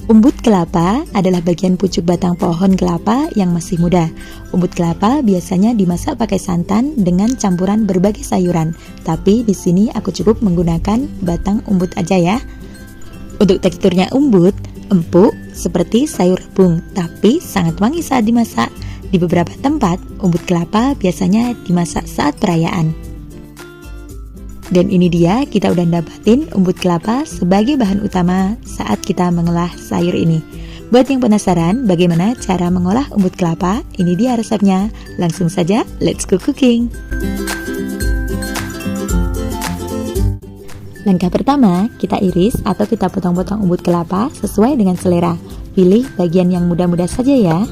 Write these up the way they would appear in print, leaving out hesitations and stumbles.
Umbut kelapa adalah bagian pucuk batang pohon kelapa yang masih muda. Umbut kelapa biasanya dimasak pakai santan dengan campuran berbagai sayuran, tapi di sini aku cukup menggunakan batang umbut aja ya. Untuk teksturnya umbut, empuk seperti sayur rebung, tapi sangat wangi saat dimasak. Di beberapa tempat, umbut kelapa biasanya dimasak saat perayaan. Dan ini dia, kita udah dapatin umbut kelapa sebagai bahan utama saat kita mengolah sayur ini. Buat yang penasaran bagaimana cara mengolah umbut kelapa, ini dia resepnya. Langsung saja, let's go cooking. Langkah pertama, kita iris atau kita potong-potong umbut kelapa sesuai dengan selera. Pilih bagian yang muda-muda saja ya.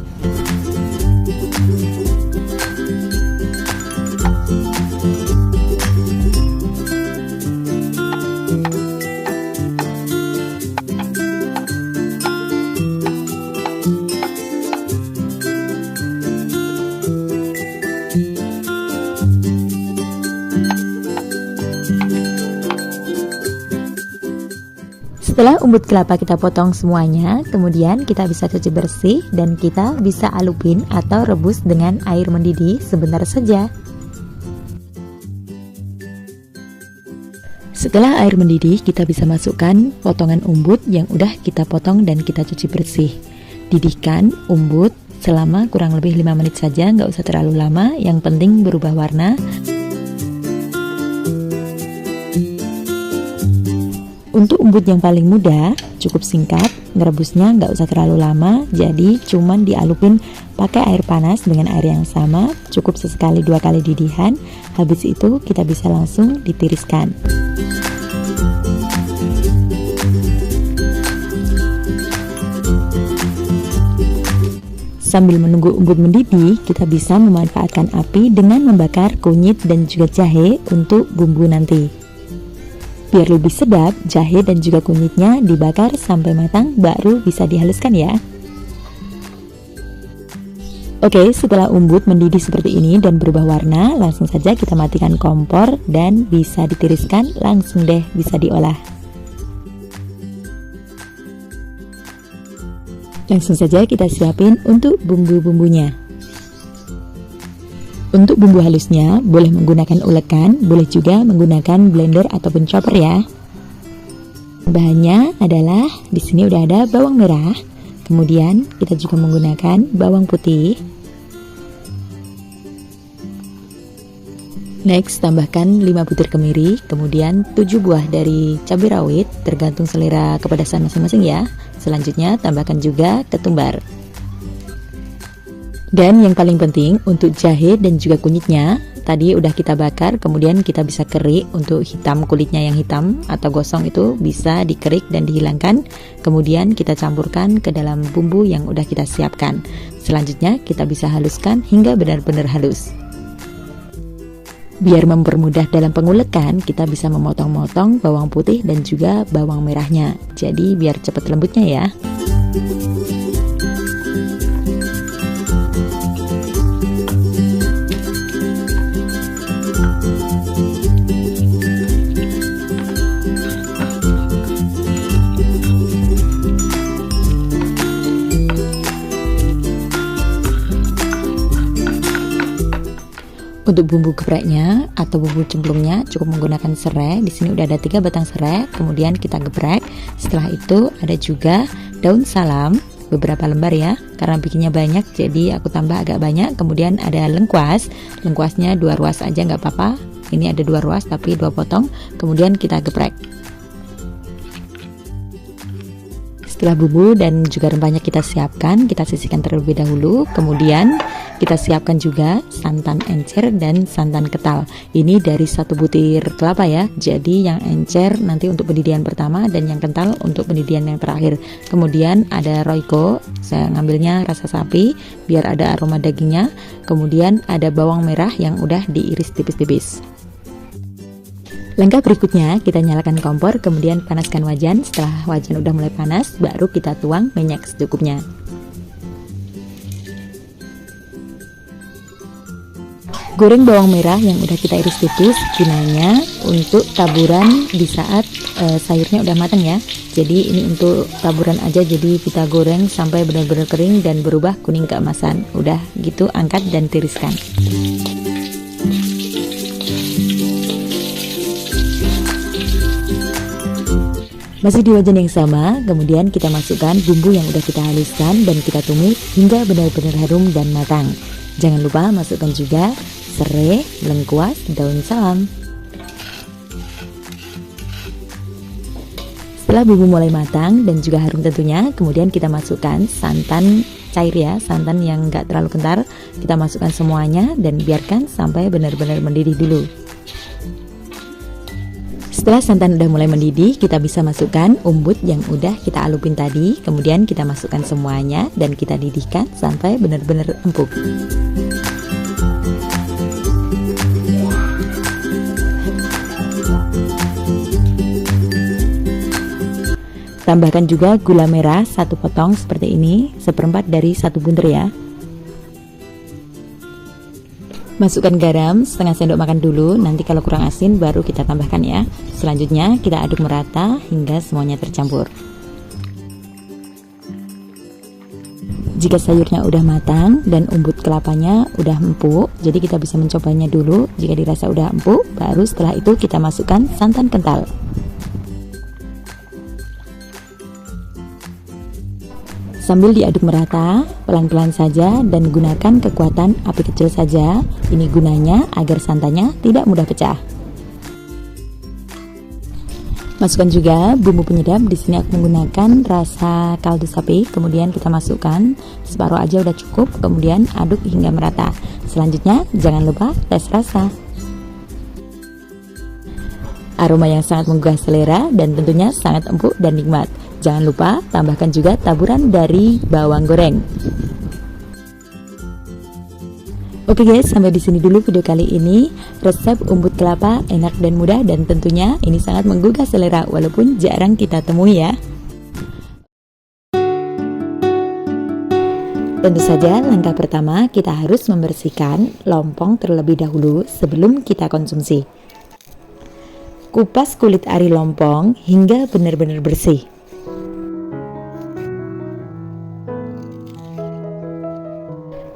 Setelah umbut kelapa kita potong semuanya, kemudian kita bisa cuci bersih dan kita bisa alupin atau rebus dengan air mendidih sebentar saja. Setelah air mendidih, kita bisa masukkan potongan umbut yang udah kita potong dan kita cuci bersih. Didihkan umbut selama kurang lebih 5 menit saja, nggak usah terlalu lama, yang penting berubah warna. Untuk umbut yang paling muda, cukup singkat, ngerebusnya nggak usah terlalu lama, jadi cuman dialupin pakai air panas dengan air yang sama, cukup sesekali 2 kali didihan, habis itu kita bisa langsung ditiriskan. Sambil menunggu umbut mendidih, kita bisa memanfaatkan api dengan membakar kunyit dan juga jahe untuk bumbu nanti. Biar lebih sedap, jahe dan juga kunyitnya dibakar sampai matang baru bisa dihaluskan ya. Oke, setelah umbut mendidih seperti ini dan berubah warna, langsung saja kita matikan kompor dan bisa ditiriskan, langsung deh bisa diolah. Langsung saja kita siapin untuk bumbu-bumbunya. Untuk bumbu halusnya, boleh menggunakan ulekan, boleh juga menggunakan blender ataupun chopper ya. Bahannya adalah, di sini udah ada bawang merah, kemudian kita juga menggunakan bawang putih. Next, tambahkan 5 butir kemiri, kemudian 7 buah dari cabai rawit, tergantung selera kepedasan masing-masing ya. Selanjutnya, tambahkan juga ketumbar. Dan yang paling penting untuk jahe dan juga kunyitnya, tadi udah kita bakar, kemudian kita bisa kerik. Untuk hitam, kulitnya yang hitam atau gosong itu bisa dikerik dan dihilangkan. Kemudian kita campurkan ke dalam bumbu yang udah kita siapkan. Selanjutnya kita bisa haluskan hingga benar-benar halus. Biar mempermudah dalam pengulekan, kita bisa memotong-motong bawang putih dan juga bawang merahnya. Jadi biar cepat lembutnya ya. Untuk bumbu gepreknya atau bumbu cemplungnya cukup menggunakan serai. Di sini udah ada 3 batang serai, kemudian kita geprek. Setelah itu ada juga daun salam, beberapa lembar ya, karena bikinnya banyak jadi aku tambah agak banyak. Kemudian ada lengkuas, lengkuasnya 2 ruas aja nggak apa-apa. Ini ada 2 ruas tapi 2 potong. Kemudian kita geprek. Setelah bumbu dan juga rempahnya kita siapkan, kita sisihkan terlebih dahulu. Kemudian kita siapkan juga santan encer dan santan kental. Ini dari 1 butir kelapa ya. Jadi yang encer nanti untuk pendidihan pertama dan yang kental untuk pendidihan yang terakhir. Kemudian ada roiko, saya ngambilnya rasa sapi biar ada aroma dagingnya. Kemudian ada bawang merah yang udah diiris tipis-tipis. Langkah berikutnya, kita nyalakan kompor, kemudian panaskan wajan. Setelah wajan udah mulai panas, baru kita tuang minyak secukupnya. Goreng bawang merah yang udah kita iris tipis, gunanya untuk taburan di saat sayurnya udah matang ya. Jadi ini untuk taburan aja, jadi kita goreng sampai benar-benar kering dan berubah kuning keemasan. Udah gitu angkat dan tiriskan. Masih di wajan yang sama, kemudian kita masukkan bumbu yang udah kita haluskan dan kita tumis hingga benar-benar harum dan matang. Jangan lupa masukkan juga serai, lengkuas, daun salam. Setelah bumbu mulai matang dan juga harum tentunya, kemudian kita masukkan santan cair ya, santan yang enggak terlalu kental. Kita masukkan semuanya dan biarkan sampai benar-benar mendidih dulu. Setelah santan udah mulai mendidih, kita bisa masukkan umbut yang udah kita alupin tadi. Kemudian kita masukkan semuanya dan kita didihkan sampai benar-benar empuk. Tambahkan juga gula merah 1 potong seperti ini, 1/4 dari 1 bunder ya. Masukkan garam setengah sendok makan dulu, nanti kalau kurang asin baru kita tambahkan ya. Selanjutnya kita aduk merata hingga semuanya tercampur. Jika sayurnya udah matang dan umbut kelapanya udah empuk, jadi kita bisa mencobanya dulu. Jika dirasa udah empuk, baru setelah itu kita masukkan santan kental. Sambil diaduk merata, pelan-pelan saja dan gunakan kekuatan api kecil saja. Ini gunanya agar santannya tidak mudah pecah. Masukkan juga bumbu penyedap. Di sini aku menggunakan rasa kaldu sapi. Kemudian kita masukkan separuh aja udah cukup. Kemudian aduk hingga merata. Selanjutnya jangan lupa tes rasa. Aroma yang sangat menggugah selera dan tentunya sangat empuk dan nikmat. Jangan lupa tambahkan juga taburan dari bawang goreng. Oke guys, sampai di sini dulu video kali ini. Resep umbut kelapa enak dan mudah dan tentunya ini sangat menggugah selera walaupun jarang kita temui ya. Tentu saja langkah pertama kita harus membersihkan lompong terlebih dahulu sebelum kita konsumsi. Kupas kulit ari lompong hingga benar-benar bersih.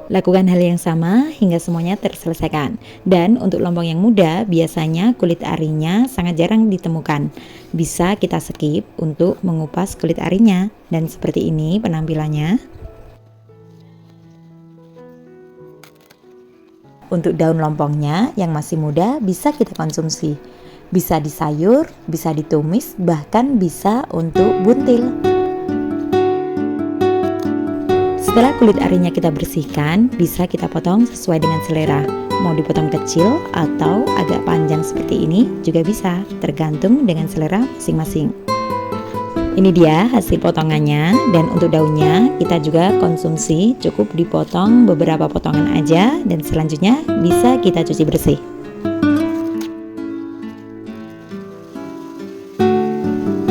Lakukan hal yang sama hingga semuanya terselesaikan. Dan untuk lompong yang muda, biasanya kulit arinya sangat jarang ditemukan. Bisa kita skip untuk mengupas kulit arinya. Dan seperti ini penampilannya. Untuk daun lompongnya yang masih muda bisa kita konsumsi. Bisa di sayur, bisa ditumis, bahkan bisa untuk buntil. Setelah kulit arinya kita bersihkan, bisa kita potong sesuai dengan selera. Mau dipotong kecil atau agak panjang seperti ini juga bisa, tergantung dengan selera masing-masing. Ini dia hasil potongannya, dan untuk daunnya kita juga konsumsi, cukup dipotong beberapa potongan aja dan selanjutnya bisa kita cuci bersih.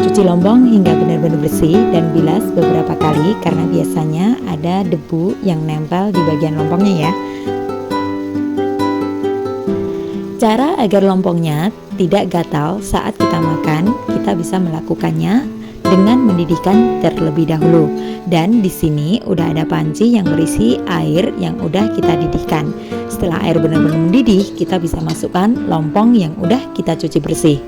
Cuci lompong hingga benar-benar bersih dan bilas beberapa kali karena biasanya ada debu yang nempel di bagian lompongnya ya. Cara agar lompongnya tidak gatal saat kita makan, kita bisa melakukannya dengan mendidihkan terlebih dahulu. Dan di sini udah ada panci yang berisi air yang udah kita didihkan. Setelah air benar-benar mendidih, kita bisa masukkan lompong yang udah kita cuci bersih.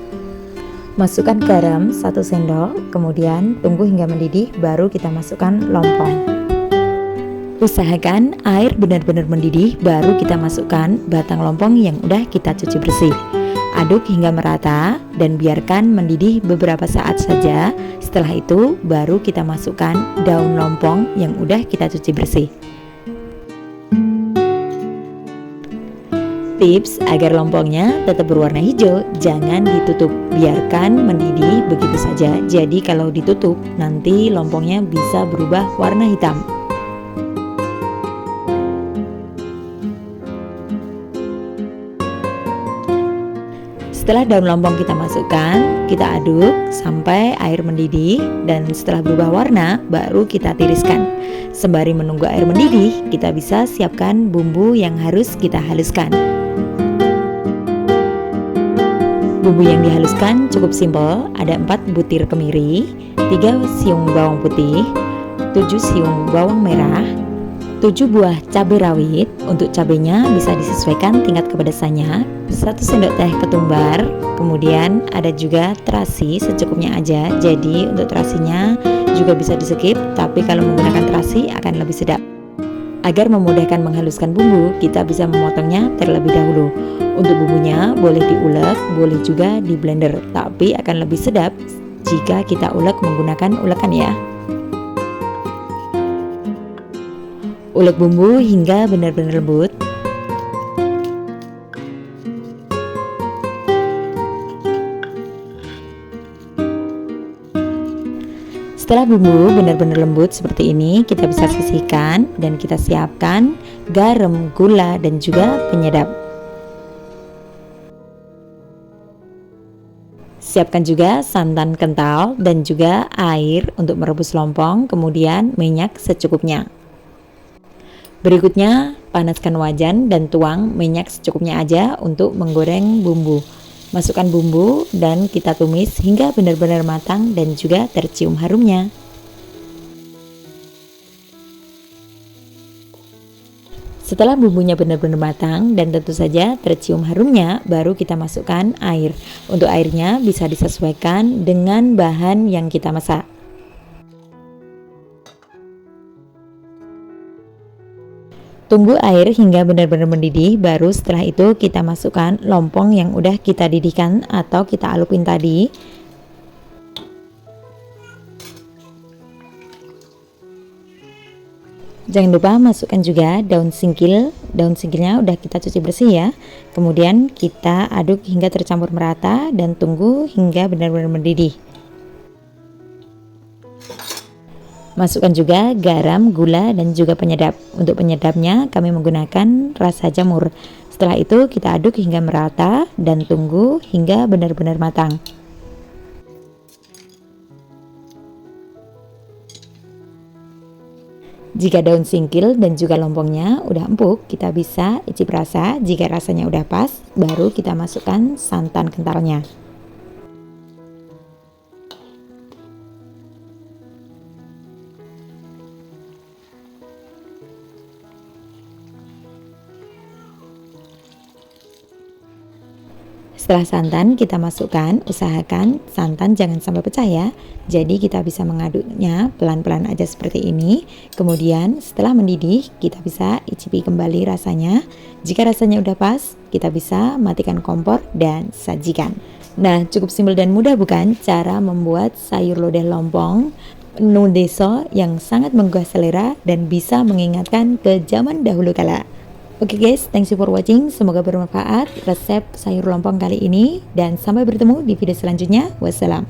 Masukkan garam 1 sendok, kemudian tunggu hingga mendidih, baru kita masukkan lompong. Usahakan air benar-benar mendidih, baru kita masukkan batang lompong yang udah kita cuci bersih. Aduk hingga merata dan biarkan mendidih beberapa saat saja. Setelah itu baru kita masukkan daun lompong yang udah kita cuci bersih. Tips agar lompongnya tetap berwarna hijau, jangan ditutup, biarkan mendidih begitu saja. Jadi kalau ditutup nanti lompongnya bisa berubah warna hitam. Setelah daun lompong kita masukkan, kita aduk sampai air mendidih dan setelah berubah warna baru kita tiriskan. Sembari menunggu air mendidih, kita bisa siapkan bumbu yang harus kita haluskan. Bumbu yang dihaluskan cukup simpel, ada 4 butir kemiri, 3 siung bawang putih, 7 siung bawang merah, 7 buah cabai rawit. Untuk cabainya bisa disesuaikan tingkat kepedasannya, 1 sendok teh ketumbar, kemudian ada juga terasi secukupnya aja. Jadi untuk terasinya juga bisa di skip, tapi kalau menggunakan terasi akan lebih sedap. Agar memudahkan menghaluskan bumbu, kita bisa memotongnya terlebih dahulu. Untuk bumbunya boleh diulek, boleh juga di blender, tapi akan lebih sedap jika kita ulek menggunakan ulekan ya. Ulek bumbu hingga benar-benar lembut. Setelah bumbu benar-benar lembut seperti ini, kita bisa sisihkan dan kita siapkan garam, gula, dan juga penyedap. Siapkan juga santan kental dan juga air untuk merebus lompong, kemudian minyak secukupnya. Berikutnya, panaskan wajan dan tuang minyak secukupnya aja untuk menggoreng bumbu. Masukkan bumbu dan kita tumis hingga benar-benar matang dan juga tercium harumnya. Setelah bumbunya benar-benar matang dan tentu saja tercium harumnya, baru kita masukkan air. Untuk airnya bisa disesuaikan dengan bahan yang kita masak. Tunggu air hingga benar-benar mendidih, baru setelah itu kita masukkan lompong yang udah kita didihkan atau kita alupin tadi. Jangan lupa masukkan juga daun singkil. Daun singkilnya udah kita cuci bersih ya. Kemudian kita aduk hingga tercampur merata dan tunggu hingga benar-benar mendidih. Masukkan juga garam, gula, dan juga penyedap. Untuk penyedapnya kami menggunakan rasa jamur. Setelah itu kita aduk hingga merata dan tunggu hingga benar-benar matang. Jika daun singkil dan juga lompongnya udah empuk, kita bisa icip rasa. Jika rasanya udah pas, baru kita masukkan santan kentalnya. Setelah santan kita masukkan, usahakan santan jangan sampai pecah ya. Jadi kita bisa mengaduknya pelan-pelan aja seperti ini. Kemudian setelah mendidih kita bisa icipi kembali rasanya. Jika rasanya udah pas, kita bisa matikan kompor dan sajikan. Nah, cukup simpel dan mudah bukan cara membuat sayur lodeh lompong menu deso yang sangat menggugah selera dan bisa mengingatkan ke zaman dahulu kala. Oke guys, thanks you for watching. Semoga bermanfaat resep sayur lompong kali ini. Dan sampai bertemu di video selanjutnya. Wassalam.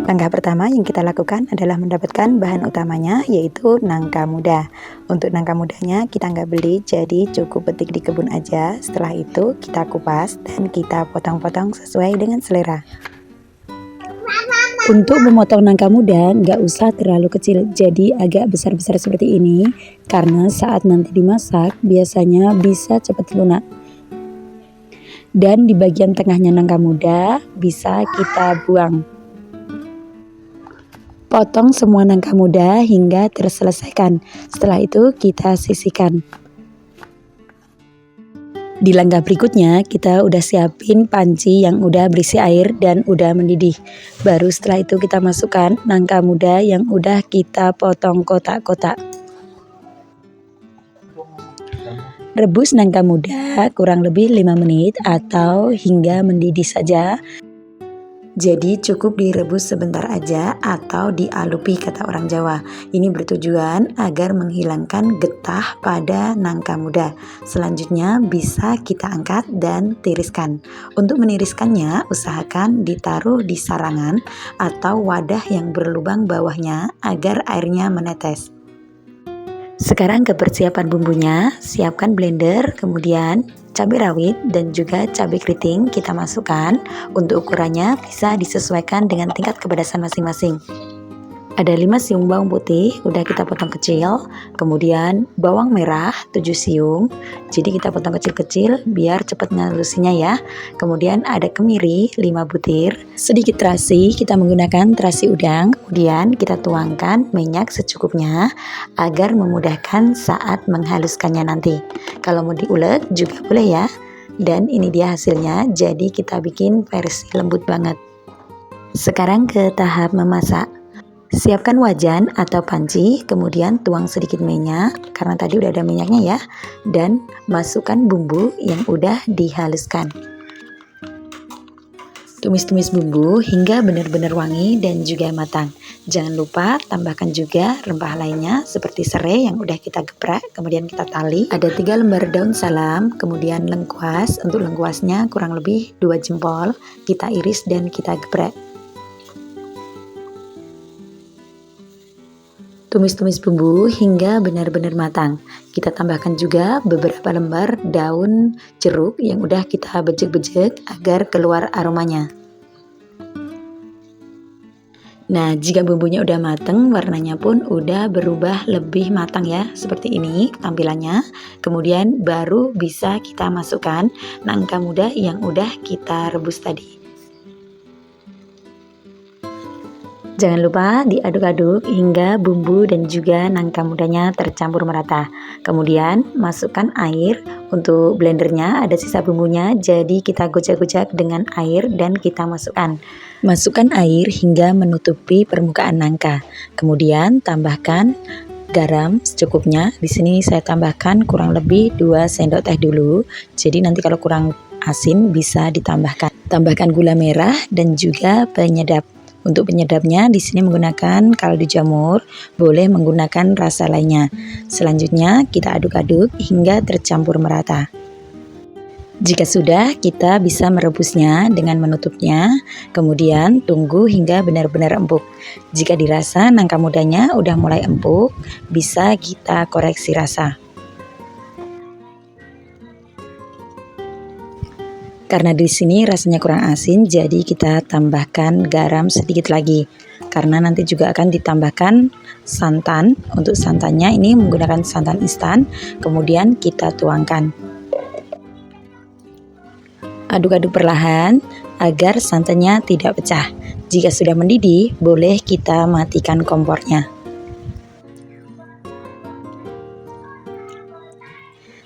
Langkah pertama yang kita lakukan adalah mendapatkan bahan utamanya, yaitu nangka muda. Untuk nangka mudanya kita nggak beli, jadi cukup petik di kebun aja. Setelah itu kita kupas dan kita potong-potong sesuai dengan selera. Untuk memotong nangka muda nggak usah terlalu kecil, jadi agak besar-besar seperti ini, karena saat nanti dimasak biasanya bisa cepat lunak. Dan di bagian tengahnya nangka muda bisa kita buang. Potong semua nangka muda hingga terselesaikan. Setelah itu kita sisihkan. Di langkah berikutnya kita udah siapin panci yang udah berisi air dan udah mendidih. Baru setelah itu kita masukkan nangka muda yang udah kita potong kotak-kotak. Rebus nangka muda kurang lebih 5 menit atau hingga mendidih saja. Jadi cukup direbus sebentar aja atau dialupi kata orang Jawa. Ini bertujuan agar menghilangkan getah pada nangka muda. Selanjutnya bisa kita angkat dan tiriskan. Untuk meniriskannya usahakan ditaruh di sarangan atau wadah yang berlubang bawahnya agar airnya menetes. Sekarang ke persiapan bumbunya, siapkan blender, kemudian cabai rawit dan juga cabai keriting kita masukkan. Untuk ukurannya bisa disesuaikan dengan tingkat kepedasan masing-masing. Ada 5 siung bawang putih, udah kita potong kecil. Kemudian bawang merah 7 siung, jadi kita potong kecil-kecil biar cepat ngalusinya ya. Kemudian ada kemiri 5 butir, sedikit terasi, kita menggunakan terasi udang. Kemudian kita tuangkan minyak secukupnya agar memudahkan saat menghaluskannya nanti. Kalau mau diulek juga boleh ya. Dan ini dia hasilnya, jadi kita bikin versi lembut banget. Sekarang ke tahap memasak. Siapkan wajan atau panci, kemudian tuang sedikit minyak, karena tadi udah ada minyaknya ya, dan masukkan bumbu yang udah dihaluskan. Tumis-tumis bumbu hingga benar-benar wangi dan juga matang. Jangan lupa tambahkan juga rempah lainnya seperti serai yang udah kita geprek, kemudian kita tali. Ada 3 lembar daun salam, kemudian lengkuas. Untuk lengkuasnya kurang lebih 2 jempol, kita iris dan kita geprek. Tumis-tumis bumbu hingga benar-benar matang. Kita tambahkan juga beberapa lembar daun jeruk yang udah kita bejek-bejek agar keluar aromanya. Nah, jika bumbunya udah matang, warnanya pun udah berubah lebih matang ya, seperti ini tampilannya. Kemudian baru bisa kita masukkan nangka muda yang udah kita rebus tadi. Jangan lupa diaduk-aduk hingga bumbu dan juga nangka mudanya tercampur merata. Kemudian masukkan air, untuk blendernya ada sisa bumbunya, jadi kita gocak-gocak dengan air dan kita masukkan. Masukkan air hingga menutupi permukaan nangka. Kemudian tambahkan garam secukupnya. Di sini saya tambahkan kurang lebih 2 sendok teh dulu. Jadi nanti kalau kurang asin bisa ditambahkan. Tambahkan gula merah dan juga penyedap. Untuk penyedapnya di sini menggunakan kaldu jamur, boleh menggunakan rasa lainnya. Selanjutnya kita aduk-aduk hingga tercampur merata. Jika sudah, kita bisa merebusnya dengan menutupnya, kemudian tunggu hingga benar-benar empuk. Jika dirasa nangka mudanya udah mulai empuk, bisa kita koreksi rasa. Karena di sini rasanya kurang asin, jadi kita tambahkan garam sedikit lagi. Karena nanti juga akan ditambahkan santan. Untuk santannya ini menggunakan santan instan, kemudian kita tuangkan. Aduk-aduk perlahan agar santannya tidak pecah. Jika sudah mendidih, boleh kita matikan kompornya.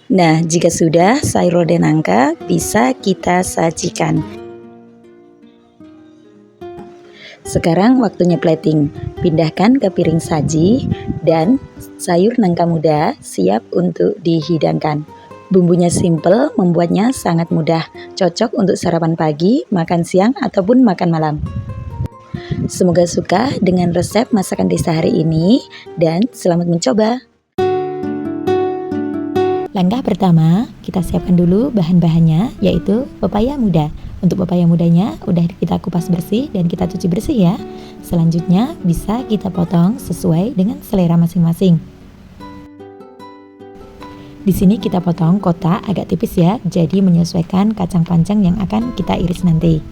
Nah, jika sudah, sayur lodeh nangka bisa kita sajikan. Sekarang waktunya plating. Pindahkan ke piring saji dan sayur nangka muda siap untuk dihidangkan. Bumbunya simple, membuatnya sangat mudah. Cocok untuk sarapan pagi, makan siang, ataupun makan malam. Semoga suka dengan resep masakan desa hari ini dan selamat mencoba. Langkah pertama, kita siapkan dulu bahan-bahannya, yaitu pepaya muda. Untuk pepaya mudanya udah kita kupas bersih dan kita cuci bersih ya. Selanjutnya bisa kita potong sesuai dengan selera masing-masing. Di sini kita potong kotak agak tipis ya, jadi menyesuaikan kacang panjang yang akan kita iris nanti.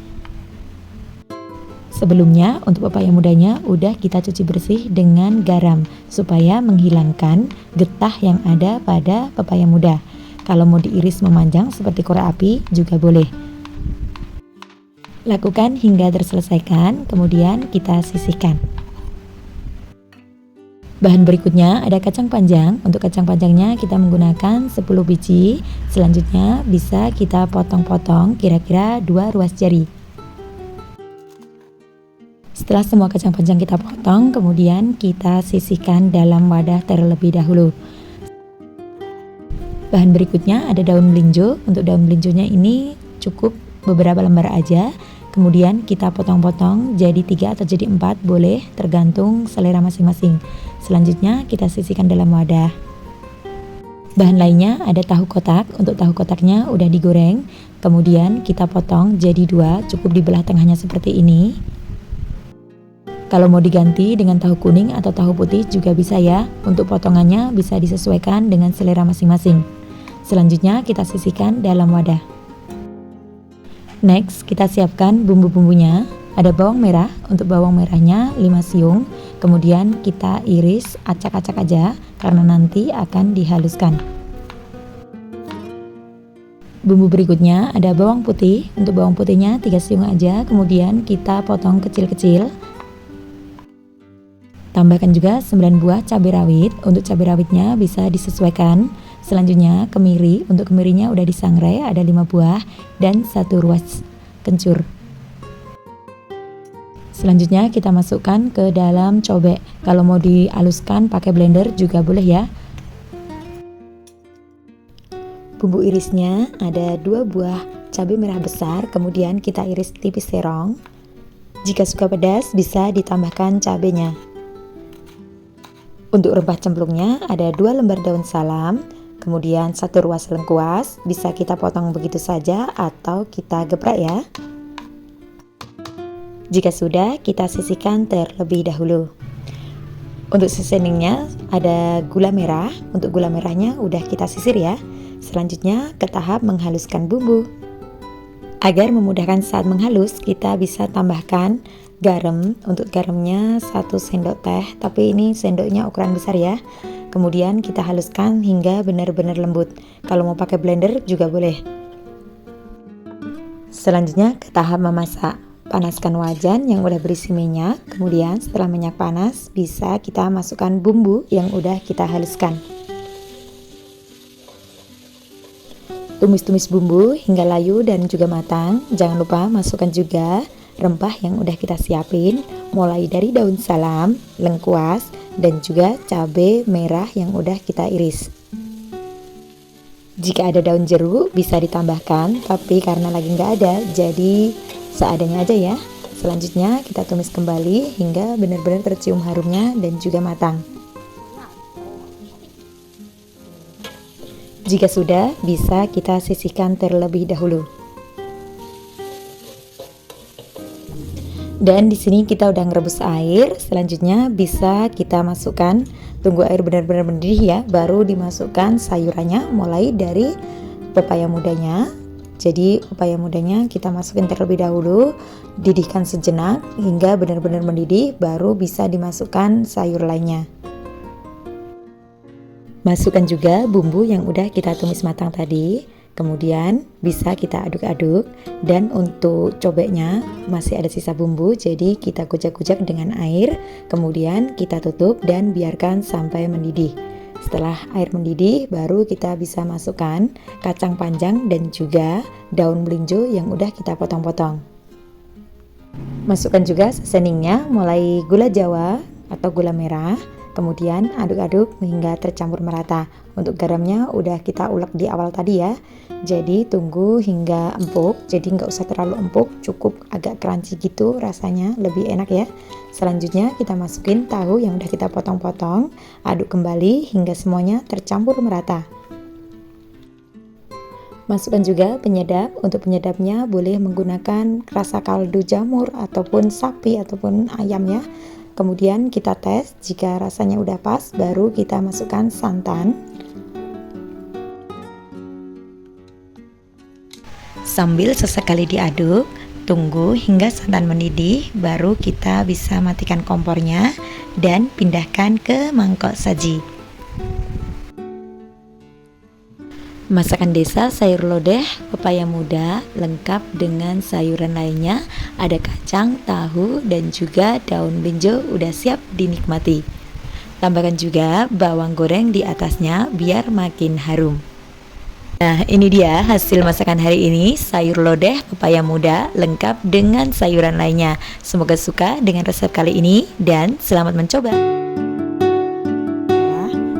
Sebelumnya untuk pepaya mudanya udah kita cuci bersih dengan garam supaya menghilangkan getah yang ada pada pepaya muda. Kalau mau diiris memanjang seperti korek api juga boleh. Lakukan hingga terselesaikan, kemudian kita sisihkan. Bahan berikutnya ada kacang panjang. Untuk kacang panjangnya kita menggunakan 10 biji. Selanjutnya bisa kita potong-potong kira-kira 2 ruas jari. Setelah semua kacang panjang kita potong, kemudian kita sisihkan dalam wadah terlebih dahulu. Bahan berikutnya ada daun melinjo. Untuk daun melinjonya ini cukup beberapa lembar aja. Kemudian kita potong-potong jadi 3 atau jadi 4 boleh, tergantung selera masing-masing. Selanjutnya kita sisihkan dalam wadah. Bahan lainnya ada tahu kotak. Untuk tahu kotaknya udah digoreng. Kemudian kita potong jadi 2, cukup dibelah tengahnya seperti ini. Kalau mau diganti dengan tahu kuning atau tahu putih juga bisa ya. Untuk potongannya bisa disesuaikan dengan selera masing-masing. Selanjutnya kita sisihkan dalam wadah. Next, kita siapkan bumbu-bumbunya. Ada bawang merah. Untuk bawang merahnya 5 siung. Kemudian kita iris acak-acak aja karena nanti akan dihaluskan. Bumbu berikutnya ada bawang putih. Untuk bawang putihnya 3 siung aja, kemudian kita potong kecil-kecil. Tambahkan juga 9 buah cabai rawit. Untuk cabai rawitnya bisa disesuaikan. Selanjutnya kemiri. Untuk kemirinya udah disangrai, ada 5 buah dan 1 ruas kencur. Selanjutnya kita masukkan ke dalam cobek. Kalau mau dihaluskan pakai blender juga boleh ya. Bumbu irisnya ada 2 buah cabai merah besar, kemudian kita iris tipis serong. Jika suka pedas bisa ditambahkan cabenya. Untuk rempah cemplungnya ada 2 lembar daun salam, kemudian 1 ruas lengkuas, bisa kita potong begitu saja atau kita geprek ya. Jika sudah, kita sisihkan terlebih dahulu. Untuk seasoningnya ada gula merah. Untuk gula merahnya udah kita sisir ya. Selanjutnya ke tahap menghaluskan bumbu. Agar memudahkan saat menghalus, kita bisa tambahkan garam. Untuk garamnya 1 sendok teh, tapi ini sendoknya ukuran besar ya. Kemudian kita haluskan hingga benar-benar lembut. Kalau mau pakai blender juga boleh. Selanjutnya ke tahap memasak. Panaskan wajan yang udah berisi minyak. Kemudian setelah minyak panas, bisa kita masukkan bumbu yang udah kita haluskan. Tumis-tumis bumbu hingga layu dan juga matang. Jangan lupa masukkan juga rempah yang udah kita siapin, mulai dari daun salam, lengkuas, dan juga cabai merah yang udah kita iris. Jika ada daun jeruk bisa ditambahkan, tapi karena lagi nggak ada, jadi seadanya aja ya. Selanjutnya kita tumis kembali hingga benar-benar tercium harumnya dan juga matang. Jika sudah, bisa kita sisihkan terlebih dahulu. Dan di sini kita udah ngerebus air. Selanjutnya bisa kita masukkan, tunggu air benar-benar mendidih ya, baru dimasukkan sayurannya, mulai dari pepaya mudanya. Jadi pepaya mudanya kita masukin terlebih dahulu, didihkan sejenak hingga benar-benar mendidih, baru bisa dimasukkan sayur lainnya. Masukkan juga bumbu yang udah kita tumis matang tadi. Kemudian bisa kita aduk-aduk. Dan untuk cobeknya masih ada sisa bumbu, jadi kita kucek-kucek dengan air. Kemudian kita tutup dan biarkan sampai mendidih. Setelah air mendidih, baru kita bisa masukkan kacang panjang dan juga daun melinjo yang udah kita potong-potong. Masukkan juga seasoningnya, mulai gula jawa atau gula merah. Kemudian aduk-aduk hingga tercampur merata. Untuk garamnya udah kita ulek di awal tadi ya. Jadi tunggu hingga empuk. Jadi nggak usah terlalu empuk, cukup agak crunchy gitu rasanya, lebih enak ya. Selanjutnya kita masukin tahu yang udah kita potong-potong. Aduk kembali hingga semuanya tercampur merata. Masukkan juga penyedap. Untuk penyedapnya boleh menggunakan rasa kaldu jamur ataupun sapi ataupun ayam ya. Kemudian kita tes, jika rasanya udah pas, baru kita masukkan santan. Sambil sesekali diaduk, tunggu hingga santan mendidih, baru kita bisa matikan kompornya dan pindahkan ke mangkok saji. Masakan desa sayur lodeh pepaya muda lengkap dengan sayuran lainnya, ada kacang, tahu, dan juga daun melinjo udah siap dinikmati. Tambahkan juga bawang goreng di atasnya biar makin harum. Nah, ini dia hasil masakan hari ini, sayur lodeh pepaya muda lengkap dengan sayuran lainnya. Semoga suka dengan resep kali ini dan selamat mencoba.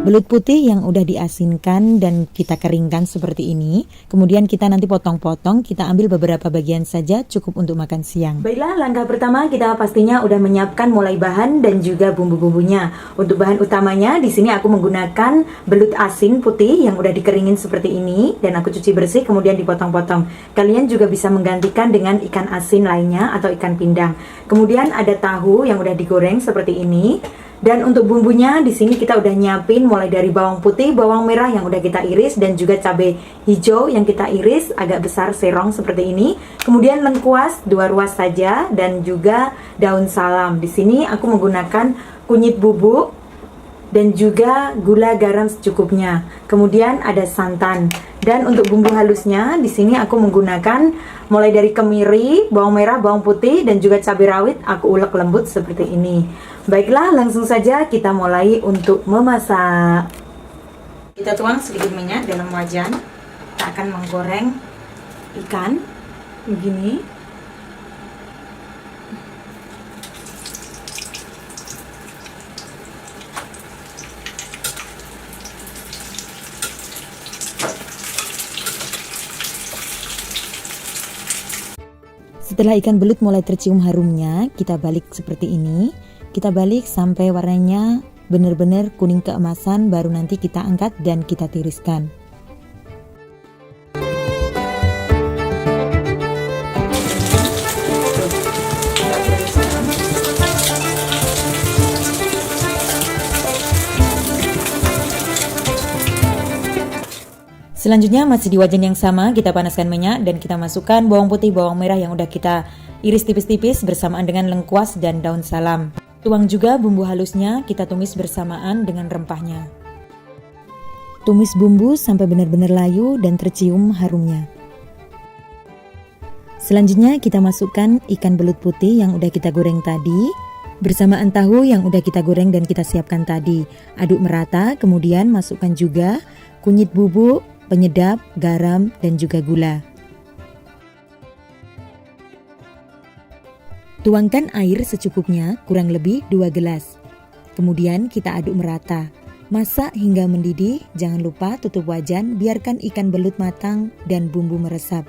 Belut putih yang udah diasinkan dan kita keringkan seperti ini. Kemudian kita nanti potong-potong, kita ambil beberapa bagian saja, cukup untuk makan siang. Baiklah, langkah pertama kita pastinya udah menyiapkan mulai bahan dan juga bumbu-bumbunya. Untuk bahan utamanya di sini aku menggunakan belut asin putih yang udah dikeringin seperti ini dan aku cuci bersih kemudian dipotong-potong. Kalian juga bisa menggantikan dengan ikan asin lainnya atau ikan pindang. Kemudian ada tahu yang udah digoreng seperti ini. Dan untuk bumbunya di sini kita udah nyiapin mulai dari bawang putih, bawang merah yang udah kita iris dan juga cabai hijau yang kita iris agak besar serong seperti ini. Kemudian lengkuas 2 ruas saja dan juga daun salam. Di sini aku menggunakan kunyit bubuk, dan juga gula garam secukupnya. Kemudian ada santan. Dan untuk bumbu halusnya di sini aku menggunakan mulai dari kemiri, bawang merah, bawang putih, dan juga cabai rawit. Aku ulek lembut seperti ini. Baiklah, langsung saja kita mulai untuk memasak. Kita tuang sedikit minyak dalam wajan. Kita akan menggoreng ikan begini. Setelah ikan belut mulai tercium harumnya, kita balik seperti ini. Kita balik sampai warnanya benar-benar kuning keemasan, baru nanti kita angkat dan kita tiriskan. Selanjutnya masih di wajan yang sama, kita panaskan minyak dan kita masukkan bawang putih, bawang merah yang udah kita iris tipis-tipis bersamaan dengan lengkuas dan daun salam. Tuang juga bumbu halusnya, kita tumis bersamaan dengan rempahnya. Tumis bumbu sampai benar-benar layu dan tercium harumnya. Selanjutnya kita masukkan ikan belut putih yang udah kita goreng tadi bersamaan tahu yang udah kita goreng dan kita siapkan tadi. Aduk merata, kemudian masukkan juga kunyit bubuk, penyedap, garam, dan juga gula. Tuangkan air secukupnya, kurang lebih 2 gelas. Kemudian kita aduk merata. Masak hingga mendidih, jangan lupa tutup wajan, biarkan ikan belut matang dan bumbu meresap.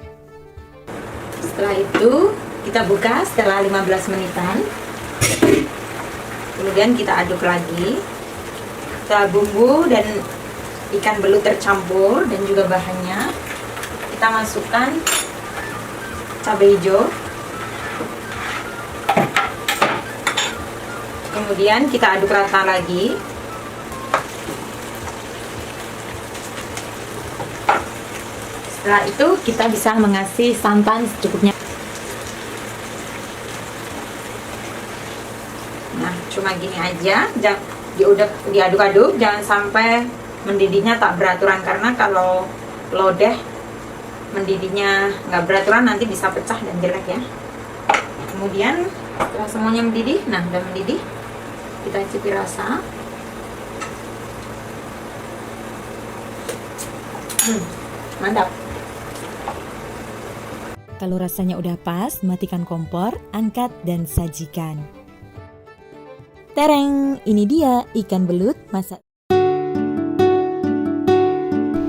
Setelah itu, kita buka setelah 15 menitan. Kemudian kita aduk lagi. Setelah bumbu dan ikan belut tercampur dan juga bahannya, kita masukkan cabai hijau, kemudian kita aduk rata lagi. Setelah itu kita bisa mengasih santan secukupnya. Nah, cuma gini aja, diaduk-aduk, jangan sampai mendidihnya tak beraturan, karena kalau lodeh mendidihnya nggak beraturan nanti bisa pecah dan jelek ya. Kemudian setelah semuanya mendidih, nah udah mendidih, kita icipi rasa. Mantap. Kalau rasanya udah pas, matikan kompor, angkat dan sajikan. Tereng, ini dia ikan belut masak.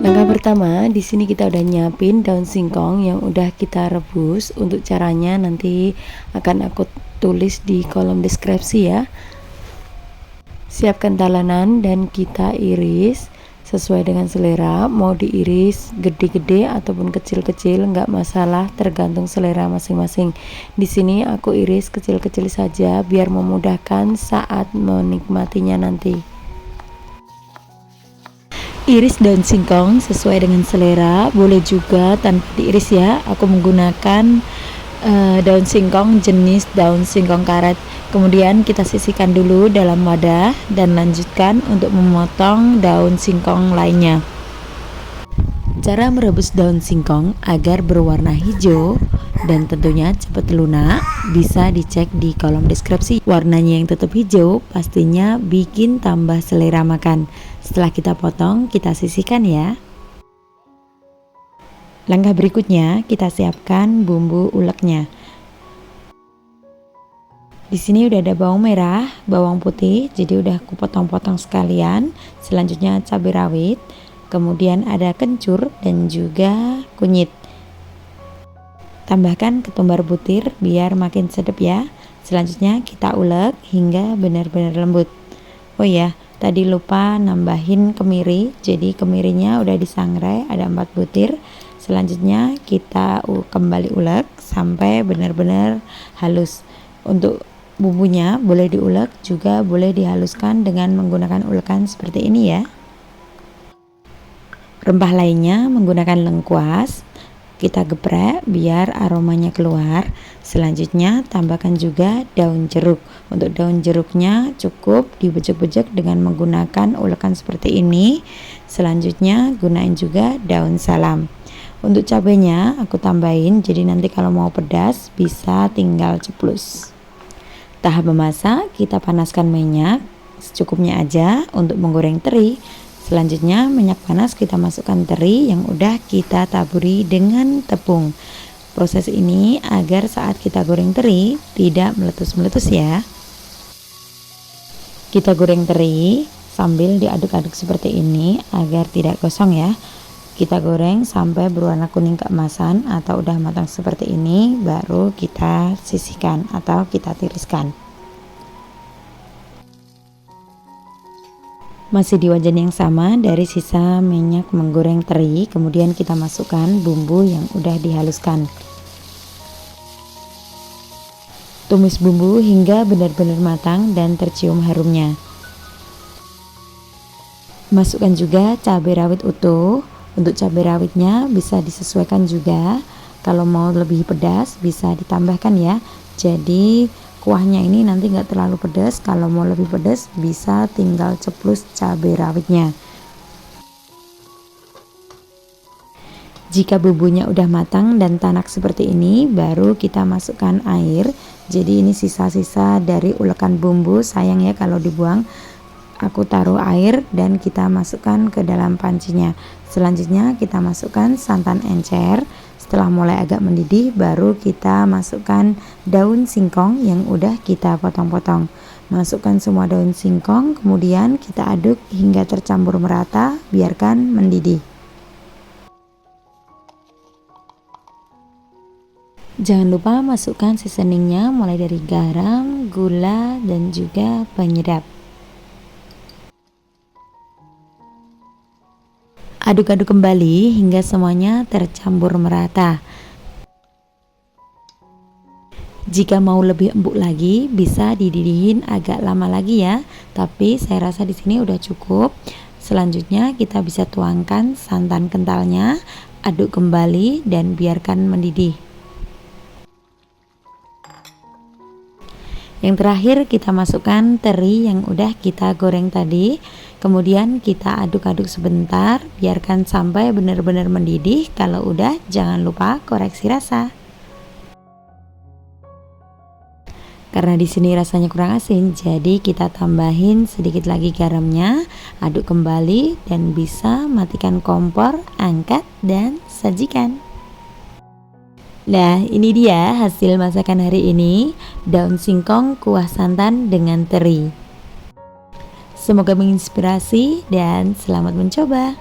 Langkah pertama, di sini kita udah nyiapin daun singkong yang udah kita rebus. Untuk caranya nanti akan aku tulis di kolom deskripsi ya. Siapkan talenan dan kita iris sesuai dengan selera. Mau diiris gede-gede ataupun kecil-kecil nggak masalah, tergantung selera masing-masing. Di sini aku iris kecil-kecil saja biar memudahkan saat menikmatinya nanti. Iris daun singkong sesuai dengan selera, boleh juga tanpa diiris ya. Aku menggunakan daun singkong jenis daun singkong karet. Kemudian kita sisihkan dulu dalam wadah dan lanjutkan untuk memotong daun singkong lainnya. Cara merebus daun singkong agar berwarna hijau dan tentunya cepat lunak bisa dicek di kolom deskripsi. Warnanya yang tetap hijau pastinya bikin tambah selera makan. Setelah kita potong, kita sisihkan ya. Langkah berikutnya, kita siapkan bumbu uleknya. Di sini udah ada bawang merah, bawang putih, jadi udah aku potong-potong sekalian. Selanjutnya cabai rawit, kemudian ada kencur dan juga kunyit. Tambahkan ketumbar butir biar makin sedap ya. Selanjutnya kita ulek hingga benar-benar lembut. Oh ya, tadi lupa nambahin kemiri, jadi kemirinya udah disangrai ada 4 butir. Selanjutnya kita kembali ulek sampai benar-benar halus. Untuk bumbunya boleh diulek juga boleh dihaluskan dengan menggunakan ulekan seperti ini ya. Rempah lainnya menggunakan lengkuas, Kita geprek biar aromanya keluar. Selanjutnya tambahkan juga daun jeruk. Untuk daun jeruknya cukup dibejek-bejek dengan menggunakan ulekan seperti ini. Selanjutnya gunain juga daun salam. Untuk cabenya aku tambahin, jadi nanti kalau mau pedas bisa tinggal ceplus. Tahap memasak, kita panaskan minyak secukupnya aja untuk menggoreng teri. Selanjutnya minyak panas, kita masukkan teri yang udah kita taburi dengan tepung. Proses ini agar saat kita goreng teri tidak meletus-meletus ya. Kita goreng teri sambil diaduk-aduk seperti ini agar tidak gosong ya. Kita goreng sampai berwarna kuning keemasan atau udah matang seperti ini, baru kita sisihkan atau kita tiriskan. Masih di wajan yang sama, dari sisa minyak menggoreng teri, kemudian kita masukkan bumbu yang udah dihaluskan. Tumis bumbu hingga benar-benar matang dan tercium harumnya. Masukkan juga cabai rawit utuh. Untuk cabai rawitnya bisa disesuaikan juga. Kalau mau lebih pedas bisa ditambahkan ya. Jadi kuahnya ini nanti nggak terlalu pedas. Kalau mau lebih pedas bisa tinggal ceplus cabai rawitnya. Jika bumbunya udah matang dan tanak seperti ini, baru kita masukkan air. Jadi ini sisa-sisa dari ulekan bumbu, sayang ya kalau dibuang. Aku taruh air dan kita masukkan ke dalam pancinya. Selanjutnya kita masukkan santan encer. Setelah mulai agak mendidih, baru kita masukkan daun singkong yang udah kita potong-potong. Masukkan semua daun singkong, kemudian kita aduk hingga tercampur merata, biarkan mendidih. Jangan lupa masukkan seasoningnya mulai dari garam, gula, dan juga penyedap. Aduk-aduk kembali hingga semuanya tercampur merata. Jika mau lebih empuk lagi, bisa dididihin agak lama lagi ya. Tapi saya rasa di sini udah cukup. Selanjutnya kita bisa tuangkan santan kentalnya, aduk kembali dan biarkan mendidih. Yang terakhir kita masukkan teri yang udah kita goreng tadi. Kemudian kita aduk-aduk sebentar, biarkan sampai benar-benar mendidih. Kalau udah, jangan lupa koreksi rasa. Karena di sini rasanya kurang asin, jadi kita tambahin sedikit lagi garamnya. Aduk kembali dan bisa matikan kompor, angkat dan sajikan. Nah, ini dia hasil masakan hari ini, daun singkong kuah santan dengan teri. Semoga menginspirasi dan selamat mencoba.